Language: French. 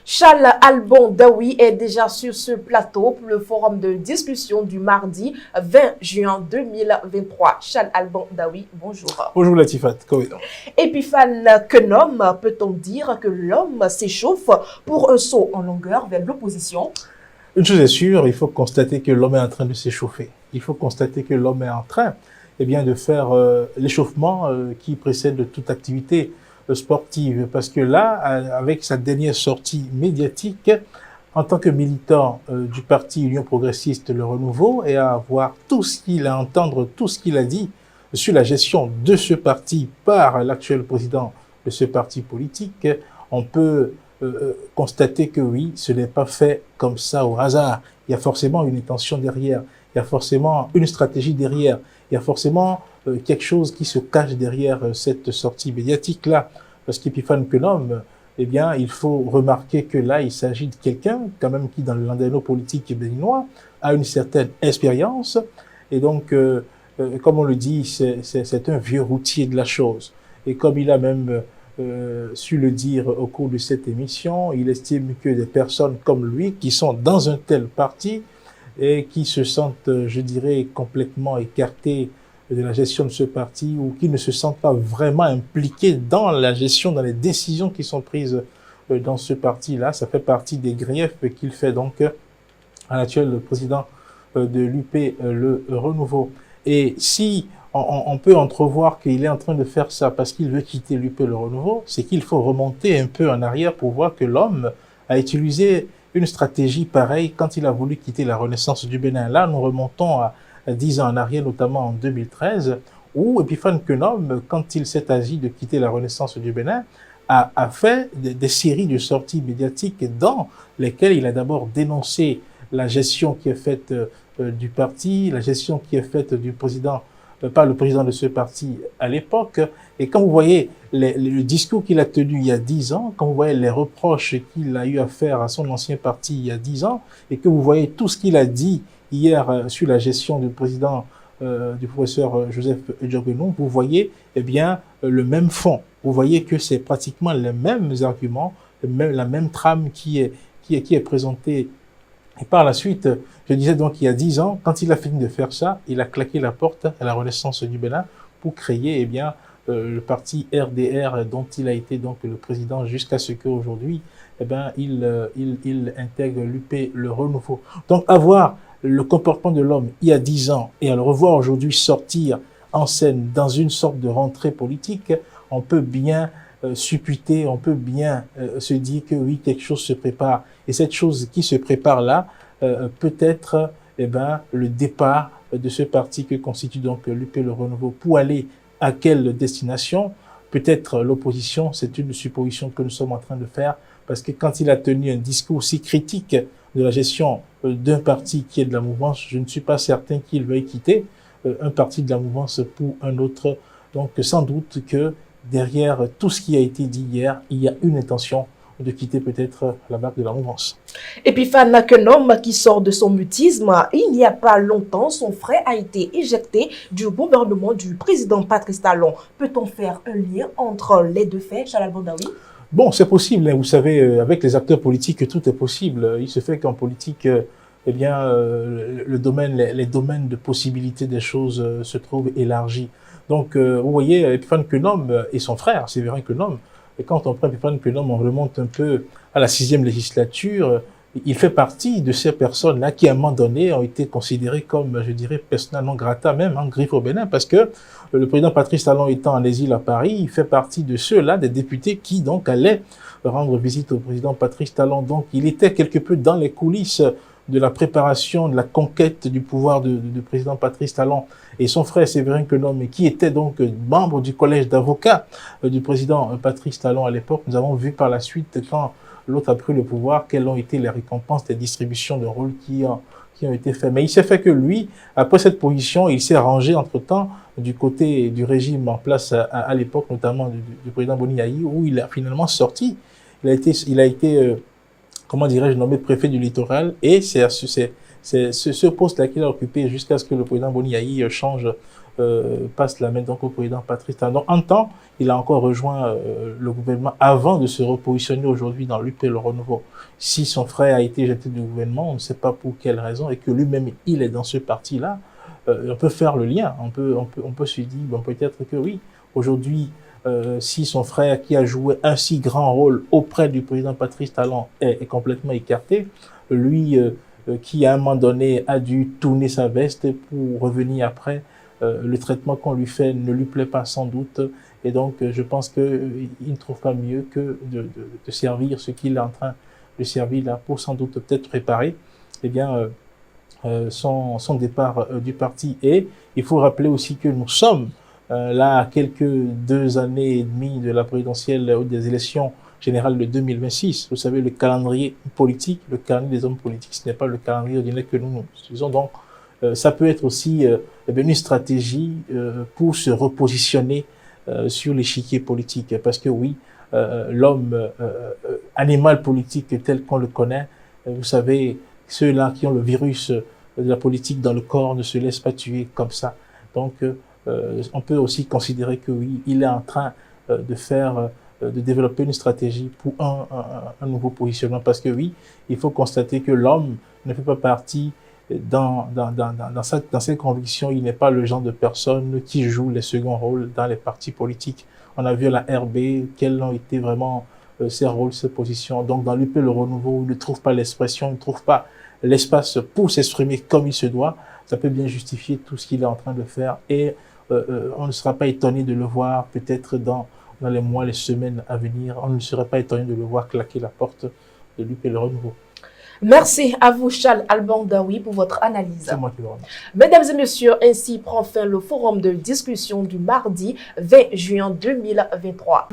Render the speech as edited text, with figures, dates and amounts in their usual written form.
Charles Albon Daoui est déjà sur ce plateau pour le forum de discussion du mardi 20 juin 2023. Charles Albon Daoui, bonjour. Bonjour Latifat. Epiphane Kenom, peut-on dire que l'homme s'échauffe pour un saut en longueur vers l'opposition? Une chose est sûre, il faut constater que l'homme est en train de s'échauffer. Il faut constater que l'homme est en train de faire l'échauffement qui précède toute activité sportive. Parce que là, avec sa dernière sortie médiatique, en tant que militant du parti Union Progressiste Le Renouveau, et à voir tout ce qu'il a, entendre tout ce qu'il a dit sur la gestion de ce parti par l'actuel président de ce parti politique, on peut constater que oui, ce n'est pas fait comme ça au hasard. Il y a forcément une intention derrière, il y a forcément une stratégie derrière, il y a forcément quelque chose qui se cache derrière cette sortie médiatique-là. Parce qu'Epiphane Kenom, eh bien, il faut remarquer que là, il s'agit de quelqu'un, quand même, qui, dans le landerneau politique béninois, a une certaine expérience. Et donc, comme on le dit, c'est un vieux routier de la chose. Et comme il a même su le dire au cours de cette émission, il estime que des personnes comme lui, qui sont dans un tel parti et qui se sentent, je dirais, complètement écartées de la gestion de ce parti ou qui ne se sentent pas vraiment impliqués dans la gestion, dans les décisions qui sont prises dans ce parti-là, ça fait partie des griefs qu'il fait donc à l'actuel président de l'UP Le Renouveau. Et si on peut entrevoir qu'il est en train de faire ça parce qu'il veut quitter l'UP Le Renouveau, c'est qu'il faut remonter un peu en arrière pour voir que l'homme a utilisé une stratégie pareille quand il a voulu quitter la Renaissance du Bénin. Là, nous remontons à 10 ans en arrière, notamment en 2013, où Epiphane Kenom, quand il s'est agi de quitter la Renaissance du Bénin, a fait des séries de sorties médiatiques dans lesquelles il a d'abord dénoncé la gestion qui est faite du parti, la gestion qui est faite du président, par le président de ce parti à l'époque. Et quand vous voyez le discours qu'il a tenu il y a 10 ans, quand vous voyez les reproches qu'il a eu à faire à son ancien parti il y a 10 ans, et que vous voyez tout ce qu'il a dit hier sur la gestion du président du professeur Joseph Djoguenou, vous voyez le même fond. Vous voyez que c'est pratiquement les mêmes arguments, la même trame qui est présentée. Et par la suite, je disais donc il y a 10 ans, quand il a fini de faire ça, il a claqué la porte à la Renaissance du Bénin pour créer le parti RDR dont il a été donc le président jusqu'à ce qu'aujourd'hui il intègre l'UP Le Renouveau. Donc avoir le comportement de l'homme il y a 10 ans et à le revoir aujourd'hui sortir en scène dans une sorte de rentrée politique, on peut bien supputer, on peut bien se dire que oui, quelque chose se prépare. Et cette chose qui se prépare là, peut être le départ de ce parti que constitue donc l'UP Le Renouveau. Pour aller à quelle destination? Peut-être l'opposition, c'est une supposition que nous sommes en train de faire, parce que quand il a tenu un discours aussi critique de la gestion d'un parti qui est de la mouvance, je ne suis pas certain qu'il veuille quitter un parti de la mouvance pour un autre. Donc sans doute que derrière tout ce qui a été dit hier, il y a une intention de quitter peut-être la barque de la mouvance. Epiphane Kenom qui sort de son mutisme, il n'y a pas longtemps, son frère a été éjecté du gouvernement du président Patrice Talon. Peut-on faire un lien entre les deux faits, Charles Albon Daoui? Bon, c'est possible. Vous savez, avec les acteurs politiques, tout est possible. Il se fait qu'en politique, les domaines de possibilité des choses se trouvent élargis. Donc, vous voyez, Epiphane Kenom et son frère, Séverin Kenom, et quand on prend Epiphane Kenom, on remonte un peu à la 6e législature, il fait partie de ces personnes-là qui, à un moment donné, ont été considérées comme, je dirais, persona non grata, même en griffe au Bénin, parce que le président Patrice Talon étant en exil à Paris, il fait partie de ceux-là, des députés qui, donc, allaient rendre visite au président Patrice Talon. Donc, il était quelque peu dans les coulisses de la préparation, de la conquête du pouvoir du président Patrice Talon et son frère Séverin Kenom, qui était donc membre du collège d'avocats du président Patrice Talon à l'époque. Nous avons vu par la suite, quand l'autre a pris le pouvoir, quelles ont été les récompenses des distributions de rôles qui ont été faites. Mais il s'est fait que lui, après cette position, il s'est rangé entre-temps du côté du régime en place à l'époque, notamment du président Boni Yayi, où il a finalement sorti. Il a été comment dirais-je, nommé préfet du littoral, et c'est ce poste-là qu'il a occupé jusqu'à ce que le président Boni Yayi change passe la main donc au président Patrice Talon. Donc, en temps, il a encore rejoint le gouvernement avant de se repositionner aujourd'hui dans l'UP Le Renouveau. Si son frère a été jeté du gouvernement, on ne sait pas pour quelle raison, et que lui-même, il est dans ce parti-là, on peut faire le lien. On peut se dire, bon, peut-être que oui, aujourd'hui, si son frère qui a joué un si grand rôle auprès du président Patrice Talon est complètement écarté, lui qui à un moment donné a dû tourner sa veste pour revenir après, le traitement qu'on lui fait ne lui plaît pas sans doute, et donc je pense qu'il ne trouve pas mieux que de servir ce qu'il est en train de servir là pour sans doute peut-être préparer eh bien, son départ du parti. Et il faut rappeler aussi que nous sommes là à quelques 2 années et demie de la présidentielle ou des élections générales de 2026. Vous savez, le calendrier politique, le calendrier des hommes politiques, ce n'est pas le calendrier ordinaire que nous utilisons. Donc, ça peut être aussi une stratégie pour se repositionner sur l'échiquier politique. Parce que oui, l'homme animal politique tel qu'on le connaît, vous savez, ceux-là qui ont le virus de la politique dans le corps ne se laissent pas tuer comme ça. Donc, on peut aussi considérer que oui, il est en train de développer une stratégie pour un nouveau positionnement. Parce que oui, il faut constater que l'homme ne fait pas partie dans ses convictions. Il n'est pas le genre de personne qui joue les seconds rôles dans les partis politiques. On a vu à la RB quels ont été vraiment ses rôles, ses positions. Donc, dans l'UP Le Renouveau, il ne trouve pas l'expression, il ne trouve pas l'espace pour s'exprimer comme il se doit. Ça peut bien justifier tout ce qu'il est en train de faire. Et on ne sera pas étonné de le voir peut-être dans les mois, les semaines à venir. On ne serait pas étonné de le voir claquer la porte de l'UP Le Renouveau. Merci à vous, Charles Alban Daoui, pour votre analyse. C'est moi qui le remercie. Mesdames et messieurs, ainsi prend fin le forum de discussion du mardi 20 juin 2023.